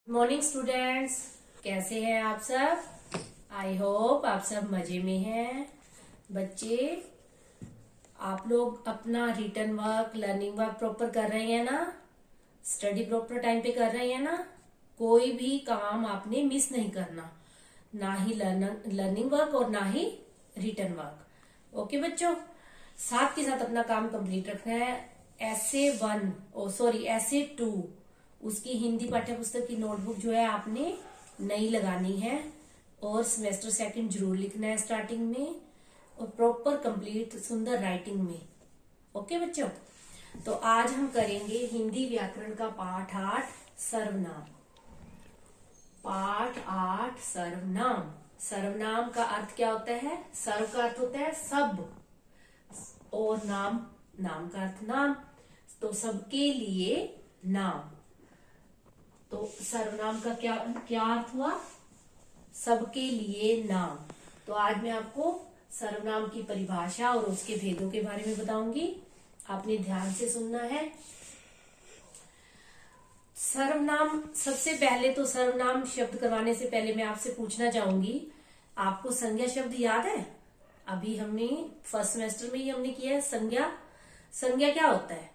Morning students, कैसे हैं आप सब। आई होप आप सब मजे में हैं। बच्चे, आप लोग अपना written work, learning work proper कर रहे हैं ना। स्टडी प्रॉपर टाइम पे कर रहे हैं ना। कोई भी काम आपने मिस नहीं करना, ना ही लर्निंग वर्क और ना ही रिटर्न वर्क। ओके बच्चों, साथ के साथ अपना काम कंप्लीट रखना है। essay 2 उसकी हिंदी पाठ्य पुस्तक की नोटबुक जो है आपने नई लगानी है और सेमेस्टर सेकंड जरूर लिखना है स्टार्टिंग में, और प्रॉपर कंप्लीट सुंदर राइटिंग में। ओके बच्चों, तो आज हम करेंगे हिंदी व्याकरण का पाठ 8 सर्वनाम। पाठ 8 सर्वनाम। सर्वनाम का अर्थ क्या होता है? सर्व का अर्थ होता है सब, और नाम, नाम का अर्थ नाम। तो सबके लिए नाम। तो सर्वनाम का क्या क्या अर्थ हुआ? सबके लिए नाम। तो आज मैं आपको सर्वनाम की परिभाषा और उसके भेदों के बारे में बताऊंगी। आपने ध्यान से सुनना है। सर्वनाम, सबसे पहले तो सर्वनाम शब्द करवाने से पहले मैं आपसे पूछना चाहूंगी, आपको संज्ञा शब्द याद है? अभी हमने फर्स्ट सेमेस्टर में ही हमने किया है संज्ञा। संज्ञा क्या होता है?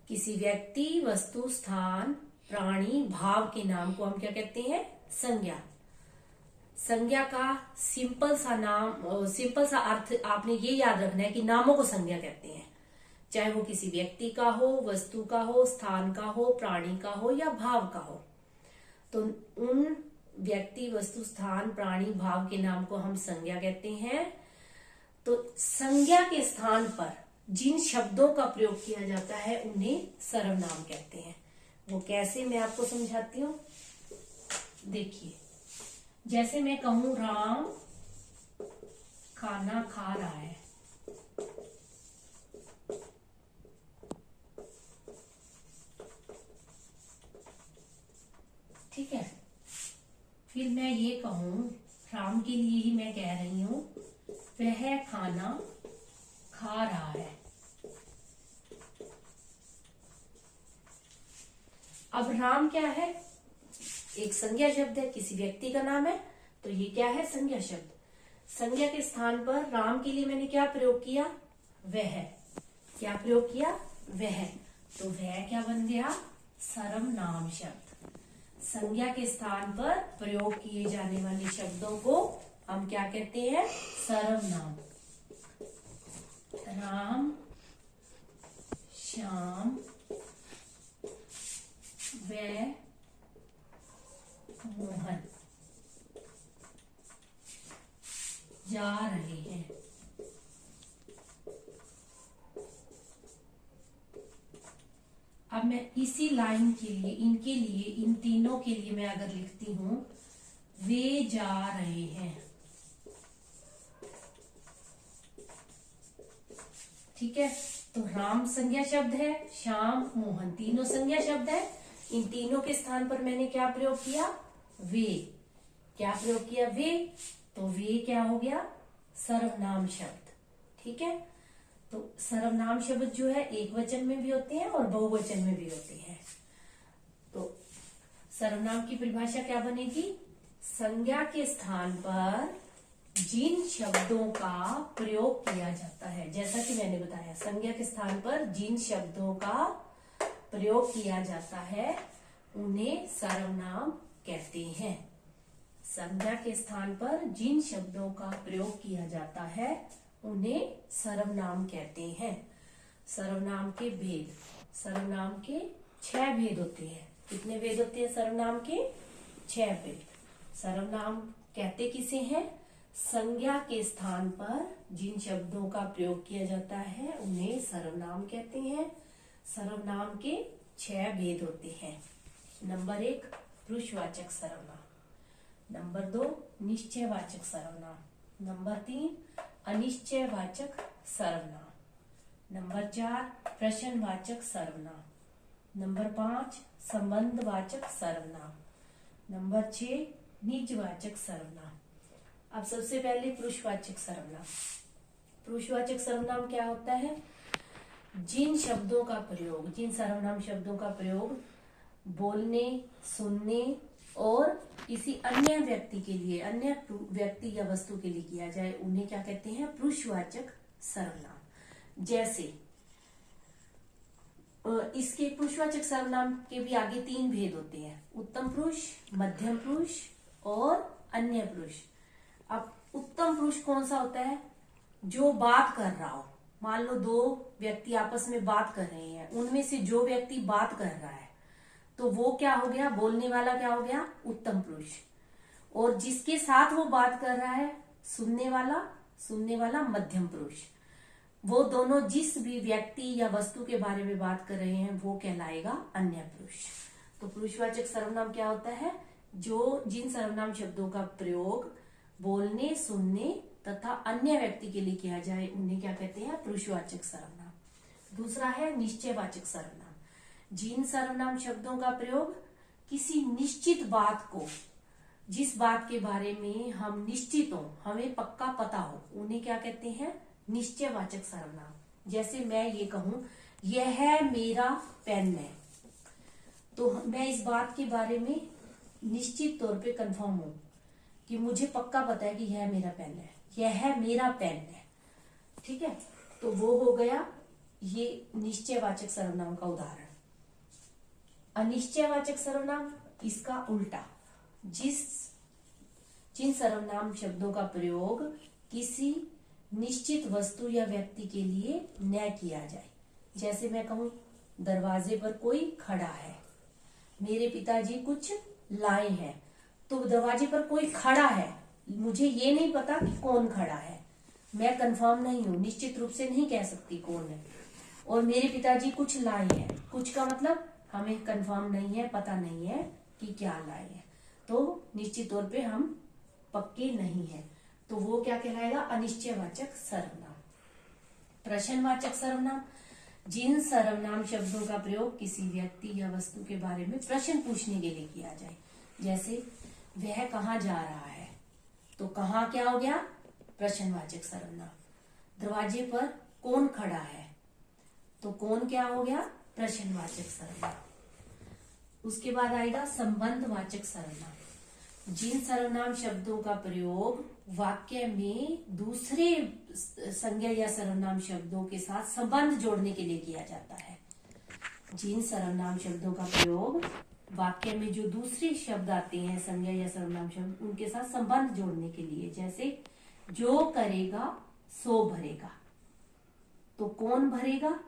किसी व्यक्ति, वस्तु, स्थान, प्राणी, भाव के नाम को हम क्या कहते हैं? संज्ञा। संज्ञा का सिंपल सा अर्थ आपने ये याद रखना है कि नामों को संज्ञा कहते हैं, चाहे वो किसी व्यक्ति का हो, वस्तु का हो, स्थान का हो, प्राणी का हो या भाव का हो। तो उन व्यक्ति, वस्तु, स्थान, प्राणी, भाव के नाम को हम संज्ञा कहते हैं। तो संज्ञा के स्थान पर जिन शब्दों का प्रयोग किया जाता है उन्हें सर्वनाम कहते हैं। वो कैसे, मैं आपको समझाती हूँ। देखिए, जैसे मैं कहूं राम खाना खा रहा है, ठीक है। फिर मैं ये कहूं, राम के लिए ही मैं कह रही हूं, वह खाना खा रहा है। अब राम क्या है? एक संज्ञा शब्द है, किसी व्यक्ति का नाम है, तो ये क्या है? संज्ञा शब्द। संज्ञा के स्थान पर राम के लिए मैंने क्या प्रयोग किया? वह। क्या प्रयोग किया? वह। तो वह क्या बन गया? सर्वनाम शब्द। संज्ञा के स्थान पर प्रयोग किए जाने वाले शब्दों को हम क्या कहते हैं? सर्वनाम। राम, श्याम, व मोहन जा रहे हैं। अब मैं इसी लाइन के लिए, इनके लिए, इन तीनों के लिए मैं अगर लिखती हूं, वे जा रहे हैं, ठीक है। तो राम संज्ञा शब्द है, श्याम, मोहन तीनों संज्ञा शब्द है। इन तीनों के स्थान पर मैंने क्या प्रयोग किया? वे। क्या प्रयोग किया? वे। तो वे क्या हो गया? सर्वनाम शब्द, ठीक है। तो सर्वनाम शब्द जो है एक वचन में भी होते हैं और बहुवचन में भी होते हैं। तो सर्वनाम की परिभाषा क्या बनेगी? संज्ञा के स्थान पर जिन शब्दों का प्रयोग किया जाता है, जैसा कि मैंने बताया, संज्ञा के स्थान पर जिन शब्दों का प्रयोग किया जाता है उन्हें सर्वनाम कहते हैं। संज्ञा के स्थान पर जिन शब्दों का प्रयोग किया जाता है उन्हें सर्वनाम कहते हैं। सर्वनाम के भेद, सर्वनाम के 6 भेद होते हैं। कितने भेद होते हैं सर्वनाम के? 6 भेद। सर्वनाम कहते किसे हैं? संज्ञा के स्थान पर जिन शब्दों का प्रयोग किया जाता है उन्हें सर्वनाम कहते हैं। सर्वनाम के 6 भेद होते हैं। नंबर 1 पुरुषवाचक सर्वनाम, नंबर 2 निश्चयवाचक सर्वनाम, नंबर 3 अनिश्चयवाचक सर्वनाम, नंबर 4 प्रश्नवाचक सर्वनाम, नंबर 5 संबंधवाचक सर्वनाम, नंबर 6 निजवाचक सर्वनाम। अब सबसे पहले पुरुषवाचक सर्वनाम। पुरुषवाचक सर्वनाम क्या होता है? जिन शब्दों का प्रयोग, जिन सर्वनाम शब्दों का प्रयोग बोलने, सुनने और किसी अन्य व्यक्ति के लिए, अन्य व्यक्ति या वस्तु के लिए किया जाए, उन्हें क्या कहते हैं? पुरुषवाचक सर्वनाम। जैसे इसके पुरुषवाचक सर्वनाम के भी आगे 3 भेद होते हैं, उत्तम पुरुष, मध्यम पुरुष और अन्य पुरुष। अब उत्तम पुरुष कौन सा होता है? जो बात कर रहा हो। मान लो 2 व्यक्ति आपस में बात कर रहे हैं, उनमें से जो व्यक्ति बात कर रहा है तो वो क्या हो गया? बोलने वाला क्या हो गया? उत्तम पुरुष। और जिसके साथ वो बात कर रहा है, सुनने वाला मध्यम पुरुष। वो दोनों जिस भी व्यक्ति या वस्तु के बारे में बात कर रहे हैं वो कहलाएगा अन्य पुरुष। तो पुरुषवाचक सर्वनाम क्या होता है? जो जिन सर्वनाम शब्दों का प्रयोग बोलने, सुनने तथा अन्य व्यक्ति के लिए किया जाए, उन्हें क्या कहते हैं? पुरुषवाचक सर्वनाम। दूसरा है निश्चयवाचक सर्वनाम। जिन सर्वनाम शब्दों का प्रयोग किसी निश्चित बात को, जिस बात के बारे में हम निश्चित हो, हमें पक्का पता हो, उन्हें क्या कहते हैं? निश्चयवाचक सर्वनाम। जैसे मैं ये कहूं, यह मेरा पेन है, तो मैं इस बात के बारे में निश्चित तौर पे कंफर्म हूं कि मुझे पक्का पता है कि यह मेरा पेन है, यह मेरा पेन है। ठीक है, तो वो हो गया ये निश्चयवाचक सर्वनाम का उदाहरण। अनिश्चयवाचक सर्वनाम, इसका उल्टा। जिन सर्वनाम शब्दों का प्रयोग किसी निश्चित वस्तु या व्यक्ति के लिए न किया जाए। जैसे मैं कहूं, दरवाजे पर कोई खड़ा है, मेरे पिताजी कुछ लाए हैं। तो दरवाजे पर कोई खड़ा है, मुझे ये नहीं पता कि कौन खड़ा है, मैं कंफर्म नहीं हूं, निश्चित रूप से नहीं कह सकती कौन है। और मेरे पिताजी कुछ लाए हैं, कुछ का मतलब हमें कंफर्म नहीं है, पता नहीं है कि क्या लाए हैं, तो निश्चित तौर पे हम पक्के नहीं है, तो वो क्या कहलाएगा? अनिश्चयवाचक सर्वनाम। प्रश्नवाचक सर्वनाम, जिन सर्वनाम शब्दों का प्रयोग किसी व्यक्ति या वस्तु के बारे में प्रश्न पूछने के लिए किया जाए। जैसे वह कहाँ जा रहा है, तो कहाँ क्या हो गया? प्रश्नवाचक सर्वनाम। दरवाजे पर कौन खड़ा है, तो कौन क्या हो गया? प्रश्नवाचक सर्वनाम। उसके बाद आएगा संबंधवाचक सर्वनाम। जिन सर्वनाम शब्दों का प्रयोग वाक्य में दूसरे संज्ञा या सर्वनाम शब्दों के साथ संबंध जोड़ने के लिए किया जाता है। जिन सर्वनाम शब्दों का प्रयोग वाक्य में जो दूसरे शब्द आते हैं, संज्ञा या सर्वनाम शब्द, उनके साथ संबंध जोड़ने के लिए। जैसे जो करेगा सो भरेगा, तो कौन भरेगा?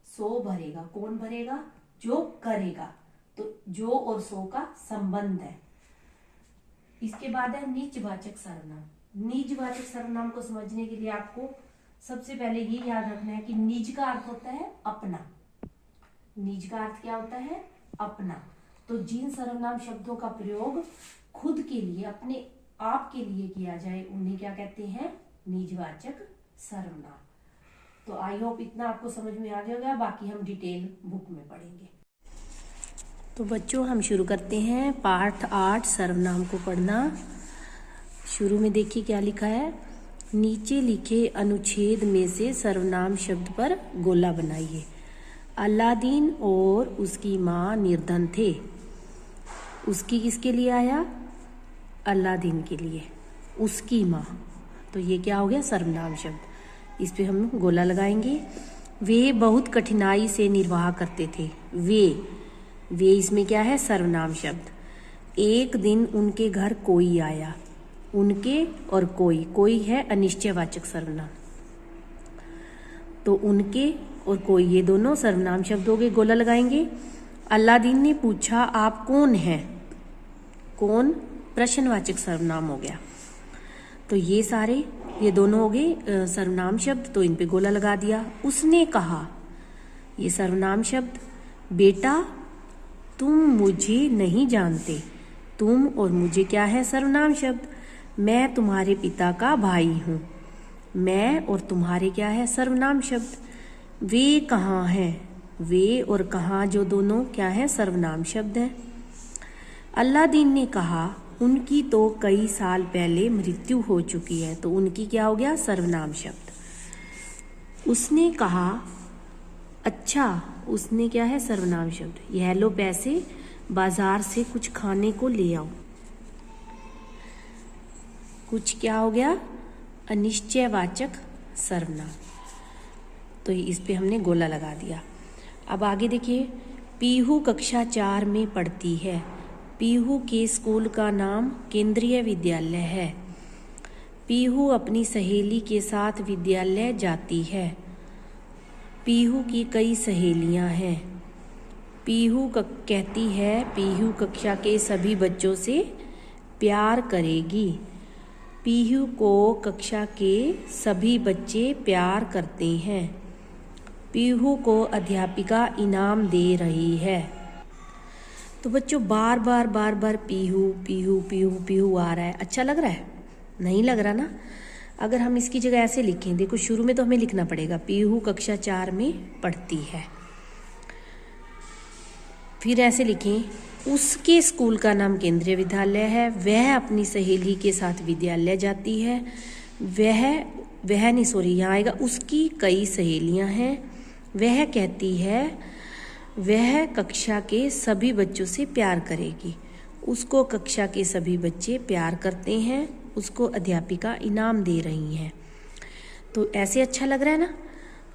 सो भरेगा। कौन भरेगा? जो करेगा। तो जो और सो का संबंध है। इसके बाद है निजवाचक सर्वनाम। निजवाचक सर्वनाम को समझने के लिए आपको सबसे पहले ये याद रखना है कि निज का अर्थ होता है अपना। निज का अर्थ क्या होता है? अपना। तो जिन सर्वनाम शब्दों का प्रयोग खुद के लिए, अपने आप के लिए किया जाए, उन्हें क्या कहते हैं? निजवाचक सर्वनाम। तो आई होप इतना आपको समझ में आ गया होगा, बाकी हम डिटेल बुक में पढ़ेंगे। तो बच्चों हम शुरू करते हैं पाठ 8 सर्वनाम को पढ़ना। शुरू में देखिए क्या लिखा है। नीचे लिखे अनुच्छेद में से सर्वनाम शब्द पर गोला बनाइए। अलादीन और उसकी माँ निर्धन थे। उसकी किसके लिए आया? अलादीन के लिए। उसकी माँ, तो ये क्या हो गया? सर्वनाम शब्द। इस पे हम गोला लगाएंगे। वे बहुत कठिनाई से निर्वाह करते थे। वे इसमें क्या है? सर्वनाम शब्द। एक दिन उनके घर कोई आया। उनके और कोई है अनिश्चयवाचक सर्वनाम। तो उनके और कोई, ये दोनों सर्वनाम शब्द हो गए। गोला लगाएंगे। अलादीन ने पूछा आप कौन हैं? कौन प्रश्नवाचक सर्वनाम हो गया। तो ये दोनों हो गए सर्वनाम शब्द, तो इन पे गोला लगा दिया। उसने कहा, ये सर्वनाम शब्द। बेटा तुम मुझे नहीं जानते। तुम और मुझे क्या है? सर्वनाम शब्द। मैं तुम्हारे पिता का भाई हूँ। मैं और तुम्हारे क्या है? सर्वनाम शब्द। वे कहाँ हैं? वे और कहाँ जो दोनों क्या है? सर्वनाम शब्द है। अलादीन ने कहा उनकी तो कई साल पहले मृत्यु हो चुकी है। तो उनकी क्या हो गया? सर्वनाम शब्द। उसने कहा अच्छा, उसने क्या है? सर्वनाम शब्द। यह लो पैसे, बाजार से कुछ खाने को ले आओ। कुछ क्या हो गया? अनिश्चयवाचक सर्वनाम। तो इस पे हमने गोला लगा दिया। अब आगे देखिए, पीहू कक्षा 4 में पढ़ती है। पीहू के स्कूल का नाम केंद्रीय विद्यालय है। पीहू अपनी सहेली के साथ विद्यालय जाती है। पीहू की कई सहेलियां हैं। पीहू कहती है पीहू कक्षा के सभी बच्चों से प्यार करेगी। पीहू को कक्षा के सभी बच्चे प्यार करते हैं। पीहू को अध्यापिका इनाम दे रही है। तो बच्चों बार बार पीहू पीहू पीहू पीहू आ रहा है। अच्छा लग रहा है? नहीं लग रहा ना? अगर हम इसकी जगह ऐसे लिखें, देखो शुरू में तो हमें लिखना पड़ेगा पीहू कक्षा 4 में पढ़ती है। फिर ऐसे लिखें, उसके स्कूल का नाम केंद्रीय विद्यालय है। वह अपनी सहेली के साथ विद्यालय जाती है। यहाँ आएगा उसकी कई सहेलियां हैं। वह कहती है वह कक्षा के सभी बच्चों से प्यार करेगी। उसको कक्षा के सभी बच्चे प्यार करते हैं। उसको अध्यापिका इनाम दे रही हैं। तो ऐसे अच्छा लग रहा है ना?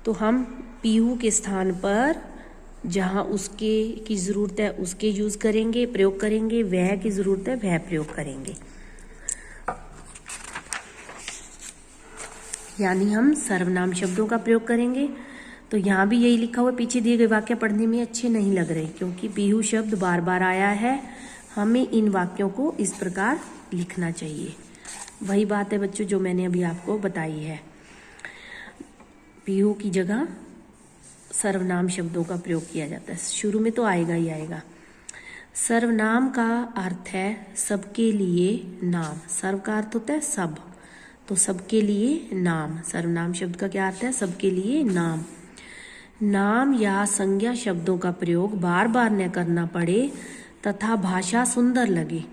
तो हम पीहू के स्थान पर जहाँ उसके की ज़रूरत है उसके यूज़ करेंगे, प्रयोग करेंगे। वह की ज़रूरत है वह प्रयोग करेंगे। यानी हम सर्वनाम शब्दों का प्रयोग करेंगे। तो यहाँ भी यही लिखा हुआ, पीछे दिए गए वाक्य पढ़ने में अच्छे नहीं लग रहे क्योंकि पीहू शब्द बार बार आया है। हमें इन वाक्यों को इस प्रकार लिखना चाहिए। वही बात है बच्चों जो मैंने अभी आपको बताई है। पीहू की जगह सर्वनाम शब्दों का प्रयोग किया जाता है। शुरू में तो आएगा ही आएगा। सर्वनाम का अर्थ है सबके लिए नाम। सर्व का अर्थ होता है सब, तो सबके लिए नाम। सर्वनाम शब्द का क्या अर्थ है? सबके लिए नाम। नाम या संज्ञा शब्दों का प्रयोग बार बार न करना पड़े तथा भाषा सुंदर लगे।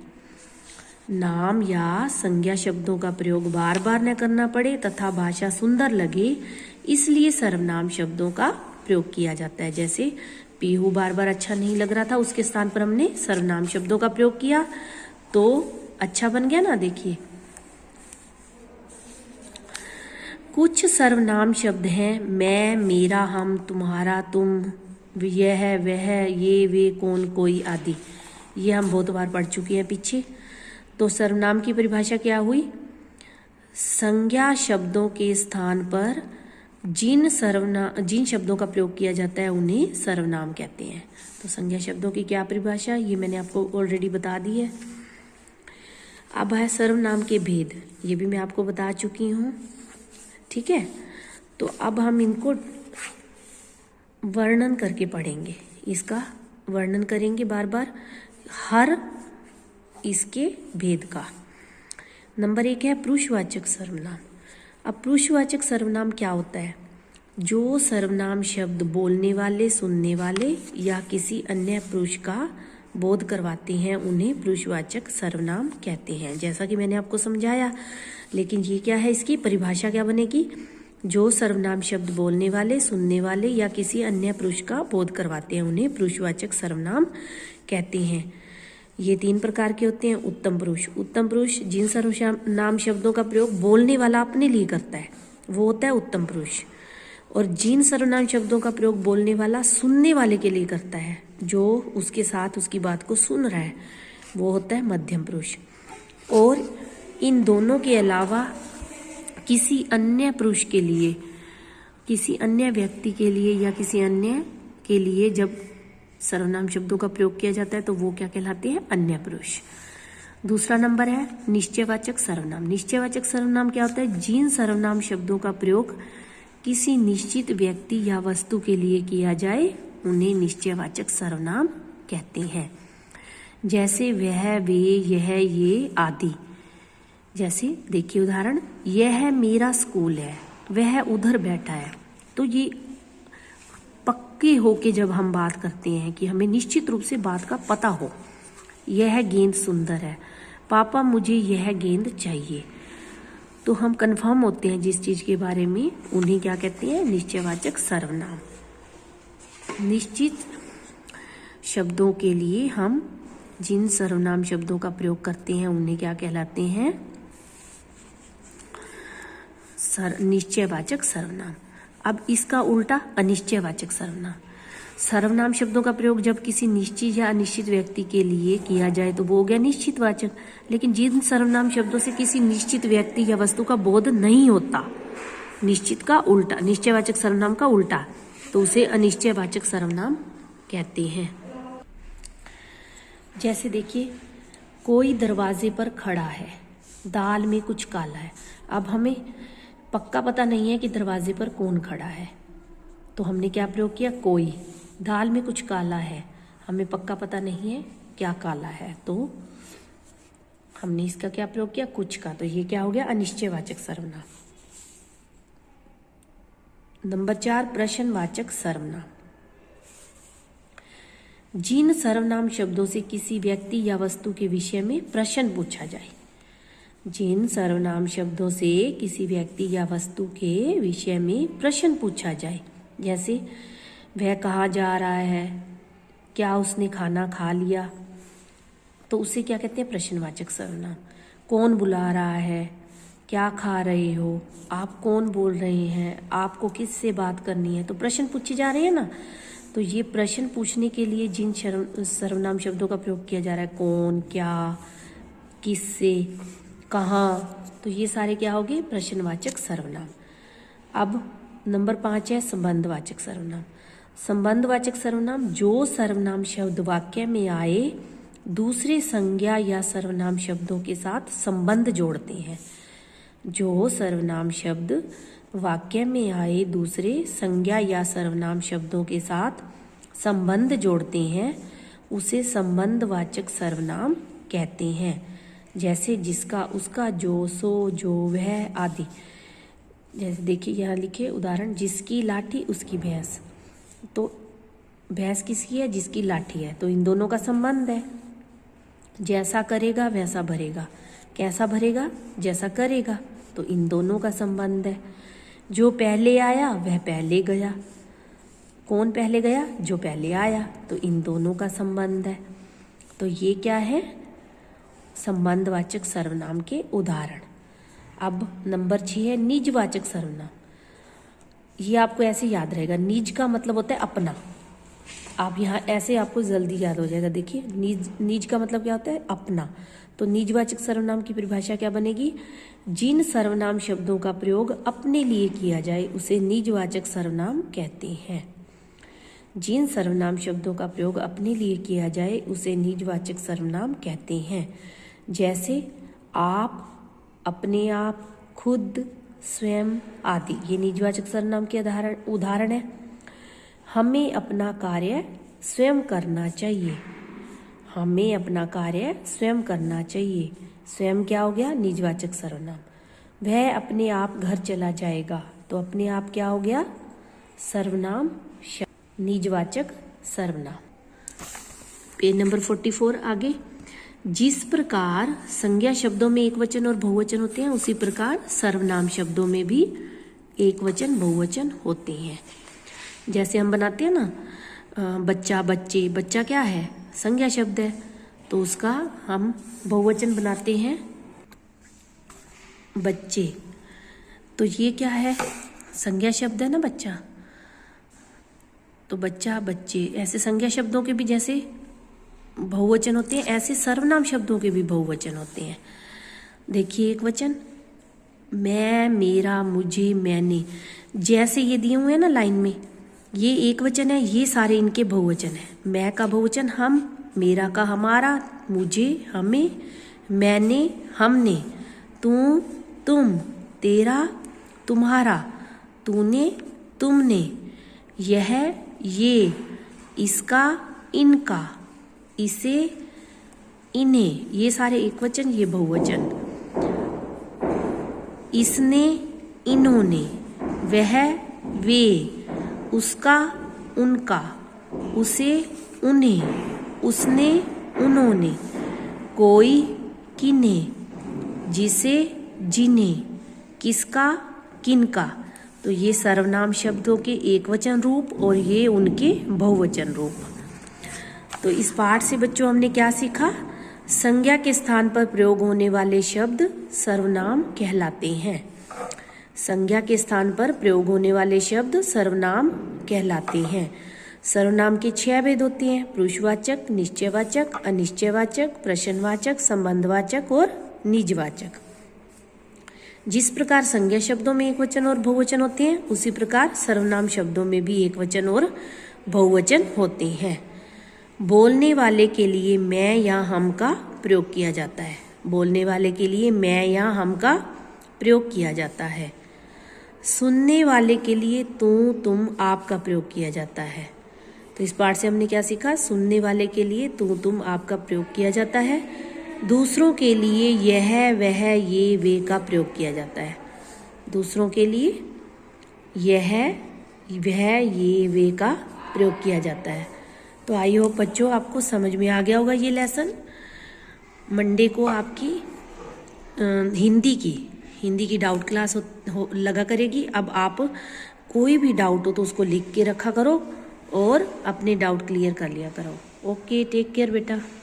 नाम या संज्ञा शब्दों का प्रयोग बार बार न करना पड़े तथा भाषा सुंदर लगे, इसलिए सर्वनाम शब्दों का प्रयोग किया जाता है। जैसे पीहू बार बार अच्छा नहीं लग रहा था, उसके स्थान पर हमने सर्वनाम शब्दों का प्रयोग किया तो अच्छा बन गया ना। देखिए कुछ सर्वनाम शब्द हैं मैं, मेरा, हम, तुम्हारा, तुम, यह, वह, ये, वे, कौन, कोई आदि। ये हम बहुत बार पढ़ चुके हैं पीछे। तो सर्वनाम की परिभाषा क्या हुई? संज्ञा शब्दों के स्थान पर जिन शब्दों का प्रयोग किया जाता है उन्हें सर्वनाम कहते हैं। तो संज्ञा शब्दों की क्या परिभाषा, ये मैंने आपको ऑलरेडी बता दी है। अब है सर्वनाम के भेद, ये भी मैं आपको बता चुकी हूँ। ठीक है, तो अब हम इनको वर्णन करके पढ़ेंगे। इसका वर्णन करेंगे बार बार हर इसके भेद का। नंबर 1 है पुरुषवाचक सर्वनाम। अब पुरुषवाचक सर्वनाम क्या होता है? जो सर्वनाम शब्द बोलने वाले, सुनने वाले या किसी अन्य पुरुष का बोध करवाते हैं उन्हें पुरुषवाचक सर्वनाम कहते हैं। जैसा कि मैंने आपको समझाया, लेकिन ये क्या है, इसकी परिभाषा क्या बनेगी? जो सर्वनाम शब्द बोलने वाले, सुनने वाले या किसी अन्य पुरुष का बोध करवाते हैं उन्हें पुरुषवाचक सर्वनाम कहते हैं। ये 3 प्रकार के होते हैं। उत्तम पुरुष। उत्तम पुरुष जिन सर्वनाम शब्दों का प्रयोग बोलने वाला अपने लिए करता है वो होता है उत्तम पुरुष। और जिन सर्वनाम शब्दों का प्रयोग बोलने वाला सुनने वाले के लिए करता है, जो उसके साथ उसकी बात को सुन रहा है, वो होता है मध्यम पुरुष। और इन दोनों के अलावा किसी अन्य पुरुष के लिए, किसी अन्य व्यक्ति के लिए या किसी अन्य के लिए जब सर्वनाम शब्दों का प्रयोग किया जाता है तो वो क्या कहलाते हैं? अन्य पुरुष। दूसरा नंबर है निश्चयवाचक सर्वनाम। निश्चयवाचक सर्वनाम क्या होता है? जिन सर्वनाम शब्दों का प्रयोग किसी निश्चित व्यक्ति या वस्तु के लिए किया जाए उन्हें निश्चयवाचक सर्वनाम कहते हैं। जैसे वह, वे, यह, ये आदि। जैसे देखिए उदाहरण, यह मेरा स्कूल है, वह उधर बैठा है। तो ये पक्के होके जब हम बात करते हैं कि हमें निश्चित रूप से बात का पता हो। यह गेंद सुंदर है, पापा मुझे यह गेंद चाहिए। तो हम कंफर्म होते हैं जिस चीज के बारे में, उन्हें क्या कहते हैं? निश्चयवाचक सर्वनाम। निश्चित शब्दों के लिए हम जिन सर्वनाम शब्दों का प्रयोग करते हैं उन्हें क्या कहलाते हैं? निश्चयवाचक सर्वनाम। अब इसका उल्टा अनिश्चयवाचक सर्वनाम। सर्वनाम शब्दों का प्रयोग जब किसी निश्चित या अनिश्चित व्यक्ति के लिए किया जाए तो वो हो गया निश्चितवाचक। लेकिन जिन सर्वनाम शब्दों से किसी निश्चित व्यक्ति या वस्तु का बोध नहीं होता, निश्चित का उल्टा, निश्चयवाचक सर्वनाम का उल्टा, तो उसे अनिश्चयवाचक सर्वनाम कहते हैं। जैसे देखिए, कोई दरवाजे पर खड़ा है, दाल में कुछ काला है। अब हमें पक्का पता नहीं है कि दरवाजे पर कौन खड़ा है, तो हमने क्या प्रयोग किया? कोई। दाल में कुछ काला है, हमें पक्का पता नहीं है क्या काला है, तो हमने इसका क्या प्रयोग किया? कुछ का। तो ये क्या हो गया? अनिश्चयवाचक सर्वनाम। नंबर 4, प्रश्नवाचक सर्वनाम। जिन सर्वनाम शब्दों से किसी व्यक्ति या वस्तु के विषय में प्रश्न पूछा जाए। जिन सर्वनाम शब्दों से किसी व्यक्ति या वस्तु के विषय में प्रश्न पूछा जाए, जैसे वह कहाँ जा रहा है, क्या उसने खाना खा लिया, तो उसे क्या कहते हैं? प्रश्नवाचक सर्वनाम। कौन बुला रहा है, क्या खा रहे हो, आप कौन बोल रहे हैं, आपको किससे बात करनी है, तो प्रश्न पूछे जा रहे हैं ना। तो ये प्रश्न पूछने के लिए जिन सर्वनाम शब्दों का प्रयोग किया जा रहा है, कौन, क्या, किससे, कहाँ, तो ये सारे क्या हो गए? प्रश्नवाचक सर्वनाम। अब नंबर 5 है संबंधवाचक सर्वनाम। संबंधवाचक सर्वनाम जो सर्वनाम शब्द वाक्य में आए दूसरे संज्ञा या सर्वनाम शब्दों के साथ संबंध जोड़ते हैं। जो सर्वनाम शब्द वाक्य में आए दूसरे संज्ञा या सर्वनाम शब्दों के साथ संबंध जोड़ते हैं उसे संबंधवाचक सर्वनाम कहते हैं। जैसे जिसका, उसका, जो, सो, जो, वह आदि। जैसे देखिए यहाँ लिखे उदाहरण, जिसकी लाठी उसकी भैंस। तो भैंस किसकी है? जिसकी लाठी है, तो इन दोनों का संबंध है। जैसा करेगा वैसा भरेगा, कैसा भरेगा? जैसा करेगा, तो इन दोनों का संबंध है। जो पहले आया वह पहले गया। कौन पहले गया? जो पहले आया, तो इन दोनों का संबंध है। तो ये क्या है? संबंधवाचक सर्वनाम के उदाहरण। अब नंबर 6 है निजवाचक सर्वनाम। ये आपको ऐसे याद रहेगा, निज का मतलब होता है अपना। आप यहाँ ऐसे आपको जल्दी याद हो जाएगा। देखिए, निज का मतलब क्या होता है? अपना। तो निजवाचक सर्वनाम की परिभाषा क्या बनेगी? जिन सर्वनाम शब्दों का प्रयोग अपने लिए किया जाए उसे निजवाचक सर्वनाम कहते हैं। जिन सर्वनाम शब्दों का प्रयोग अपने लिए किया जाए उसे निजवाचक सर्वनाम कहते हैं। जैसे आप, अपने आप, खुद, स्वयं आदि, ये निजवाचक सर्वनाम के उदाहरण है। हमें अपना कार्य स्वयं करना चाहिए। हमें अपना कार्य स्वयं करना चाहिए। स्वयं क्या हो गया? निजवाचक सर्वनाम। वह अपने आप घर चला जाएगा, तो अपने आप क्या हो गया? सर्वनाम, निजवाचक सर्वनाम। पेज नंबर 44 आगे। जिस प्रकार संज्ञा शब्दों में एक वचन और बहुवचन होते हैं उसी प्रकार सर्वनाम शब्दों में भी एक वचन बहुवचन होते हैं। जैसे हम बनाते हैं ना बच्चा, बच्चे। बच्चा क्या है? संज्ञा शब्द है, तो उसका हम बहुवचन बनाते हैं बच्चे। तो ये क्या है? संज्ञा शब्द है ना बच्चा, तो बच्चा, बच्चे। ऐसे संज्ञा शब्दों के भी जैसे बहुवचन होते हैं, ऐसे सर्वनाम शब्दों के भी बहुवचन होते हैं। देखिए एक वचन, मैं, मेरा, मुझे, मैंने, जैसे ये दिए हुए हैं ना लाइन में, ये एक वचन है, ये सारे इनके बहुवचन है। मैं का बहुवचन हम, मेरा का हमारा, मुझे हमें, मैंने हमने, तू तुम, तेरा तुम्हारा, तूने तुमने, यह ये, इसका इनका, इसे इन्हें, ये सारे एक वचन, ये बहुवचन। इसने इन्होंने, वह वे, उसका उनका, उसे उन्हें, उसने उन्होंने, कोई किन्हें, जिसे जिन्हें, किसका किनका। तो ये सर्वनाम शब्दों के एक वचन रूप और ये उनके बहुवचन रूप। तो इस पाठ से बच्चों हमने क्या सीखा? संज्ञा के स्थान पर प्रयोग होने वाले शब्द सर्वनाम कहलाते हैं। संज्ञा के स्थान पर प्रयोग होने वाले शब्द सर्वनाम कहलाते हैं। सर्वनाम के 6 भेद होते हैं: पुरुषवाचक, निश्चयवाचक, अनिश्चयवाचक, प्रश्नवाचक, संबंधवाचक और निजवाचक। जिस प्रकार संज्ञा शब्दों में एकवचन और बहुवचन होते हैं, उसी प्रकार सर्वनाम शब्दों में भी एकवचन और बहुवचन होते हैं। बोलने वाले के लिए मैं या हम का प्रयोग किया जाता है। बोलने वाले के लिए मैं या हम का प्रयोग किया जाता है। सुनने वाले के लिए तू, तुम, आप का प्रयोग किया जाता है। तो इस पाठ से हमने क्या सीखा? सुनने वाले के लिए तू, तुम, आप का प्रयोग किया जाता है। दूसरों के लिए यह, वह, ये, वे का प्रयोग किया जाता है। दूसरों के लिए यह, वह, ये, वे का प्रयोग किया जाता है। तो आई होप बच्चों आपको समझ में आ गया होगा ये लेसन। मंडे को आपकी हिंदी की डाउट क्लास लगा करेगी। अब आप कोई भी डाउट हो तो उसको लिख के रखा करो और अपने डाउट क्लियर कर लिया करो। ओके, टेक केयर बेटा।